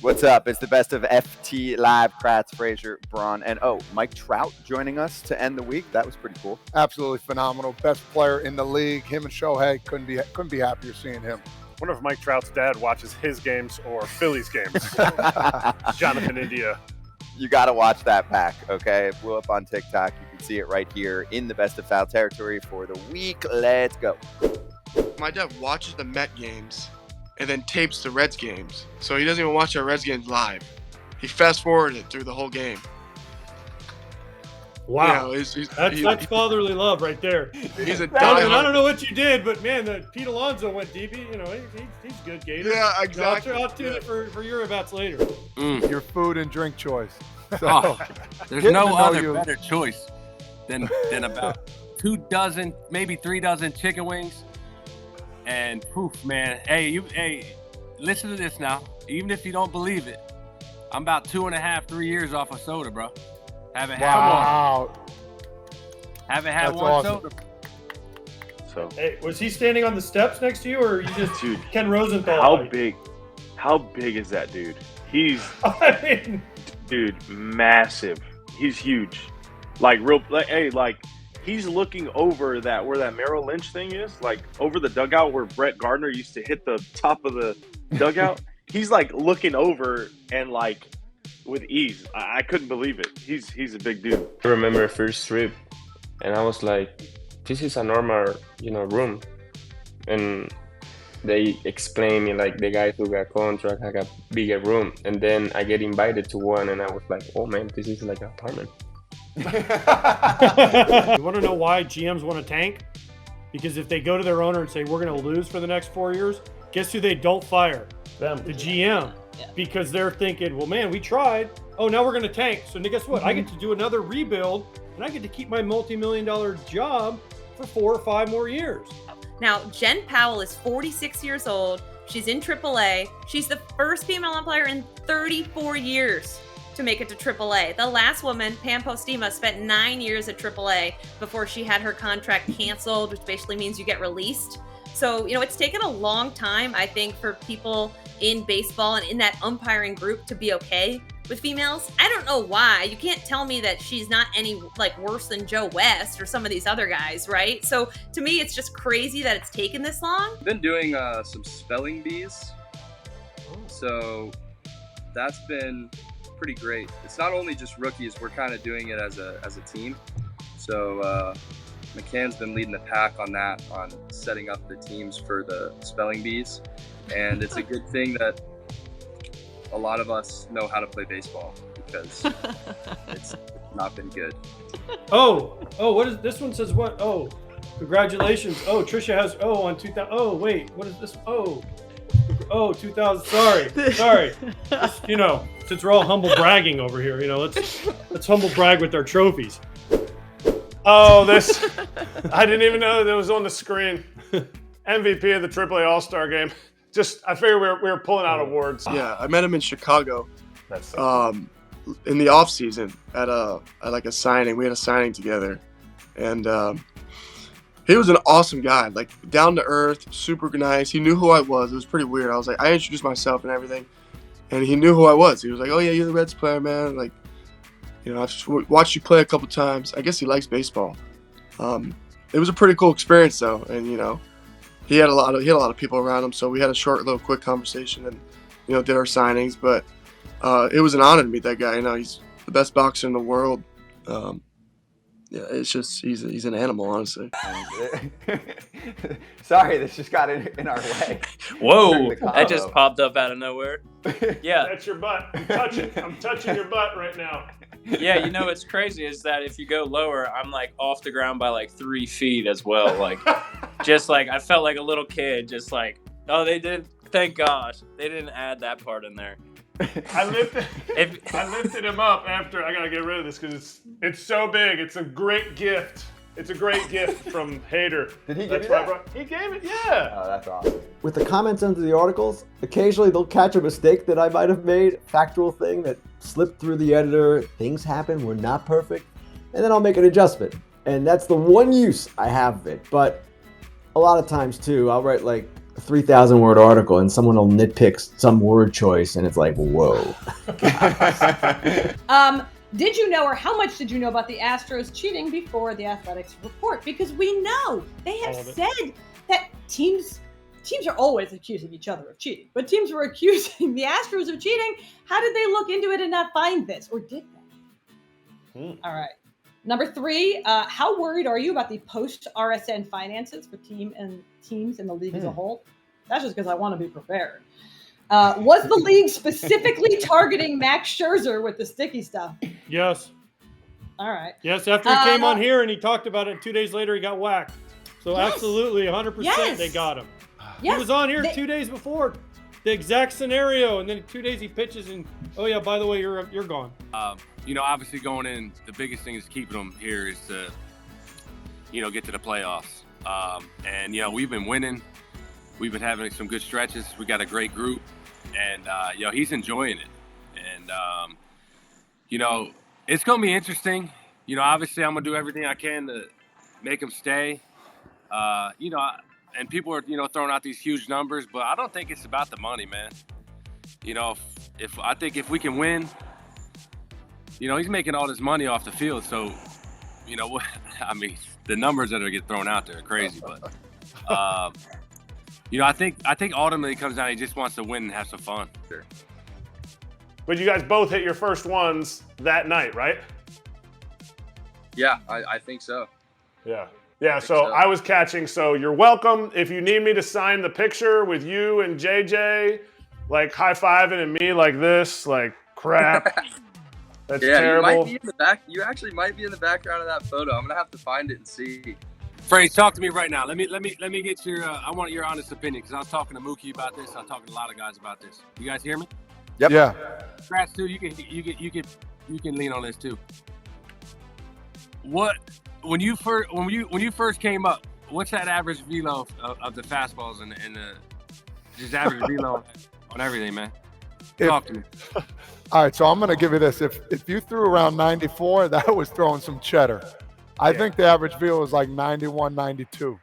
What's up? It's the best of FT Live. Kratz, Frazier, Braun, and Mike Trout joining us to end the week. That was pretty cool. Absolutely phenomenal. Best player in the league. Him and Shohei couldn't be happier seeing him. I wonder if Mike Trout's dad watches his games or Phillies games. Jonathan India. You got to watch that back, okay? It blew up on TikTok. You can see it right here in the best of foul territory for the week. Let's go. My dad watches the Met games and then tapes the Reds games. So he doesn't even watch our Reds games live. He fast-forwarded through the whole game. Wow. You know, that's fatherly love right there. He's a I diehard. don't know what you did, but man, Pete Alonso went deep. He's good, Gator. Yeah, exactly. I'll tune it for your at-bats later. Your food and drink choice. So, Oh, there's no other you. better choice than about 2 dozen, maybe 3 dozen chicken wings. And poof, man. Hey, listen to this now. Even if you don't believe it, I'm about 2.5, 3 years off of soda, bro. Haven't had wow. Haven't had That's one awesome. soda. So, Hey, was he standing on the steps next to you, or you just dude, Ken Rosenthal? how big is that dude? He's, I mean, dude, massive. He's huge. He's looking over where that Merrill Lynch thing is, like over the dugout where Brett Gardner used to hit the top of the dugout. He's like looking over and like with ease. I couldn't believe it. He's a big dude. I remember first trip, and I was like, this is a normal, room. And they explained me, like, the guys who got contract had a bigger room. And then I get invited to one, and I was like, oh, man, this is like an apartment. you want to know why GMs want to tank? Because if they go to their owner and say, we're going to lose for the next 4 years, guess who they don't fire? Them, the GM. Yeah. Because they're thinking, well, man, we tried. Oh, now we're going to tank. So guess what? I get to do another rebuild, and I get to keep my multi-million-dollar job for 4 or 5 more years. Now, Jen Powell is 46 years old. She's in AAA. She's the first female umpire in 34 years to make it to AAA. The last woman, Pam Postima, spent 9 years at AAA before she had her contract canceled, which basically means you get released. So, it's taken a long time, I think, for people in baseball and in that umpiring group to be okay with females. I don't know why. You can't tell me that she's not any worse than Joe West or some of these other guys, right? So to me, it's just crazy that it's taken this long. Been doing some spelling bees, so that's been pretty great. It's not only just rookies; we're kind of doing it as a team. So McCann's been leading the pack on that, on setting up the teams for the spelling bees, and it's a good thing that a lot of us know how to play baseball because it's not been good. What is this one says what? Oh, congratulations. Oh, Trisha has on 2000. Oh, wait, what is this? 2000. Sorry. Just, since we're all humble bragging over here, let's humble brag with our trophies. Oh, this. I didn't even know that was on the screen. MVP of the AAA All-Star game. I figured we were pulling out awards. Yeah, I met him in Chicago That's so in the off season at a signing. We had a signing together, and he was an awesome guy, like down to earth, super nice. He knew who I was. It was pretty weird. I introduced myself and everything, and he knew who I was. He was like, "Oh yeah, you're the Reds player, man." Like, I've just watched you play a couple times. I guess he likes baseball. It was a pretty cool experience though, and he had a lot of people around him, so we had a short, little, quick conversation, and did our signings. But it was an honor to meet that guy. He's the best boxer in the world. It's just he's an animal, honestly. Sorry, this just got in our way. Whoa, that just popped up out of nowhere. Yeah, that's your butt. I'm touching your butt right now. Yeah, what's crazy is that if you go lower, I'm off the ground by 3 feet as well. I felt like a little kid, oh, they didn't. Thank gosh, they didn't add that part in there. I lifted him up after. I gotta get rid of this because it's so big. It's a great gift. It's a great gift from Hader. Did he give you that? He gave it, yeah. Oh, that's awesome. With the comments under the articles, occasionally they'll catch a mistake that I might have made, factual thing that slipped through the editor. Things happen, we're not perfect, and then I'll make an adjustment. And that's the one use I have of it. But a lot of times too, I'll write a 3,000-word article and someone will nitpick some word choice, and it's like, whoa. Did you know, or how much did you know about the Astros cheating before the Athletics report? Because we know they have said that teams are always accusing each other of cheating, but teams were accusing the Astros of cheating. How did they look into it and not find this, or did they? All right. Number 3, how worried are you about the post-RSN finances for teams in the league as a whole? That's just because I want to be prepared. Was the league specifically targeting Max Scherzer with the sticky stuff? Yes. All right. Yes, after he came on here and he talked about it, 2 days later he got whacked. So absolutely, 100% they got him. Yes. He was on here 2 days before, the exact scenario, and then 2 days he pitches and, oh yeah, by the way, you're gone. Obviously going in, the biggest thing is keeping them here is to, get to the playoffs. And we've been winning. We've been having some good stretches. We got a great group, and he's enjoying it. And it's gonna be interesting. Obviously I'm gonna do everything I can to make him stay. And people are throwing out these huge numbers, but I don't think it's about the money, man. If I think if we can win, he's making all this money off the field. So, I mean, the numbers that are getting thrown out there are crazy, but. I think ultimately it comes down, he just wants to win and have some fun. Sure. But you guys both hit your first ones that night, right? Yeah, I think so. Yeah. Yeah, so I was catching, so you're welcome. If you need me to sign the picture with you and JJ, like high-fiving and me like this, like crap. That's terrible. You might be in the back. You actually might be in the background of that photo. I'm going to have to find it and see. Freddie, talk to me right now. Let me get your. I want your honest opinion because I was talking to Mookie about this. I was talking to a lot of guys about this. You guys hear me? Yep. Yeah. Scratch too. You can lean on this too. When you first came up, what's that average velo of the fastballs and the just average velo on everything, man? Talk to me. All right, so I'm gonna give you this. If you threw around 94, that was throwing some cheddar. I think the average velo is like 91, 92.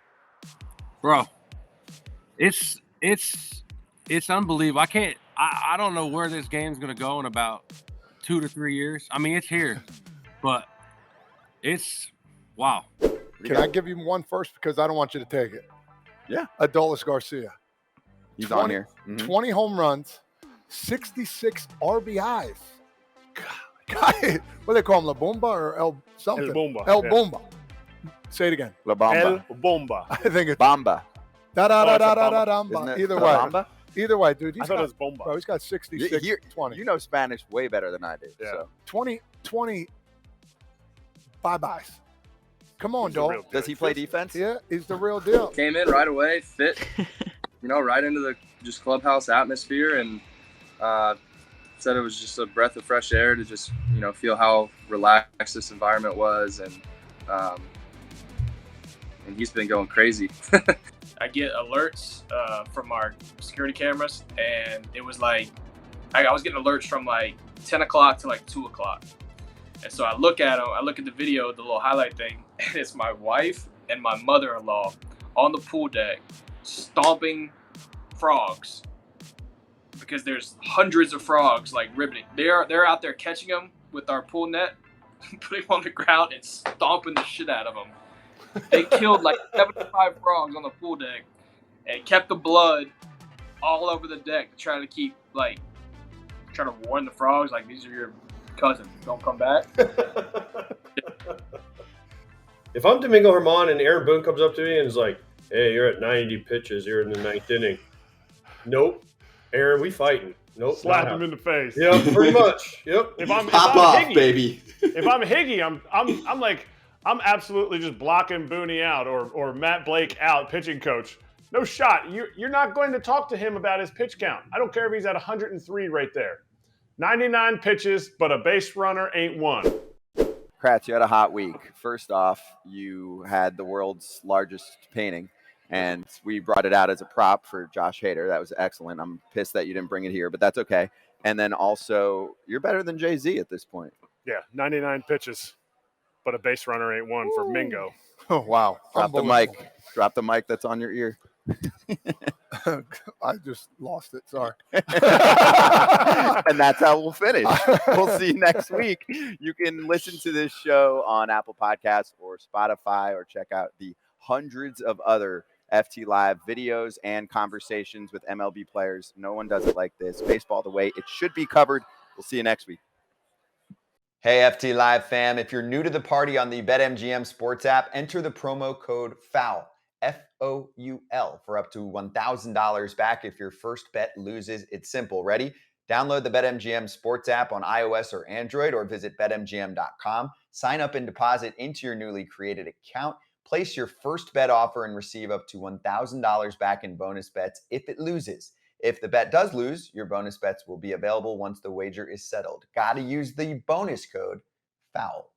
Bro, it's unbelievable. I don't know where this game's going to go in about 2 to 3 years. I mean, it's here, but it's wow. Can I give you one first because I don't want you to take it? Yeah. Adolis Garcia. He's on here. 20 home runs, 66 RBIs. God, what do they call him, La Bomba or El something? El Bomba. El Bomba. Say it again. La Bomba. El Bomba. I think it's Bomba. Da-da-da-da-da-da-da. Either way. Bomba? Either way, dude. I thought it was Bomba. Bro, he's got 66, 20. You know Spanish way better than I do. Yeah. So. 20 bye-byes. Come on, dog. Does he play defense? Yeah, he's the real deal. Came in right away, fit, right into the just clubhouse atmosphere, and said it was just a breath of fresh air to just, feel how relaxed this environment was, and he's been going crazy. I get alerts from our security cameras, and it was like I was getting alerts from like 10 o'clock to like 2 o'clock. And so I look at them, I look at the video, the little highlight thing, and it's my wife and my mother-in-law on the pool deck stomping frogs because there's hundreds of frogs like ribbiting. They're out there catching them with our pool net, putting them on the ground and stomping the shit out of them. They killed like 75 frogs on the pool deck and kept the blood all over the deck to try to warn the frogs, like, these are your cousins, don't come back. If I'm Domingo Germán and Aaron Boone comes up to me and is like, hey, you're at 90 pitches, you're in the 9th inning. Nope. Aaron, we fighting. Nope. Slap him in the face. Yeah, pretty much. Yep. If I'm off, Higgy, baby. If I'm Higgy, I'm absolutely just blocking Booney out or Matt Blake out, pitching coach. No shot. You're not going to talk to him about his pitch count. I don't care if he's at 103 right there. 99 pitches, but a base runner ain't one. Kratz, you had a hot week. First off, you had the world's largest painting, and we brought it out as a prop for Josh Hader. That was excellent. I'm pissed that you didn't bring it here, but that's okay. And then also, you're better than Jay-Z at this point. Yeah, 99 pitches, but a base runner ain't one for Mingo. Oh, wow. Drop the mic. Drop the mic that's on your ear. I just lost it. Sorry. And that's how we'll finish. We'll see you next week. You can listen to this show on Apple Podcasts or Spotify, or check out the hundreds of other FT Live videos and conversations with MLB players. No one does it like this. Baseball the way it should be covered. We'll see you next week. Hey, FT Live fam. If you're new to the party on the BetMGM Sports app, enter the promo code FOUL, FOUL, for up to $1,000 back if your first bet loses. It's simple. Ready? Download the BetMGM Sports app on iOS or Android, or visit BetMGM.com. Sign up and deposit into your newly created account. Place your first bet offer and receive up to $1,000 back in bonus bets if it loses. If the bet does lose, your bonus bets will be available once the wager is settled. Got to use the bonus code FOUL.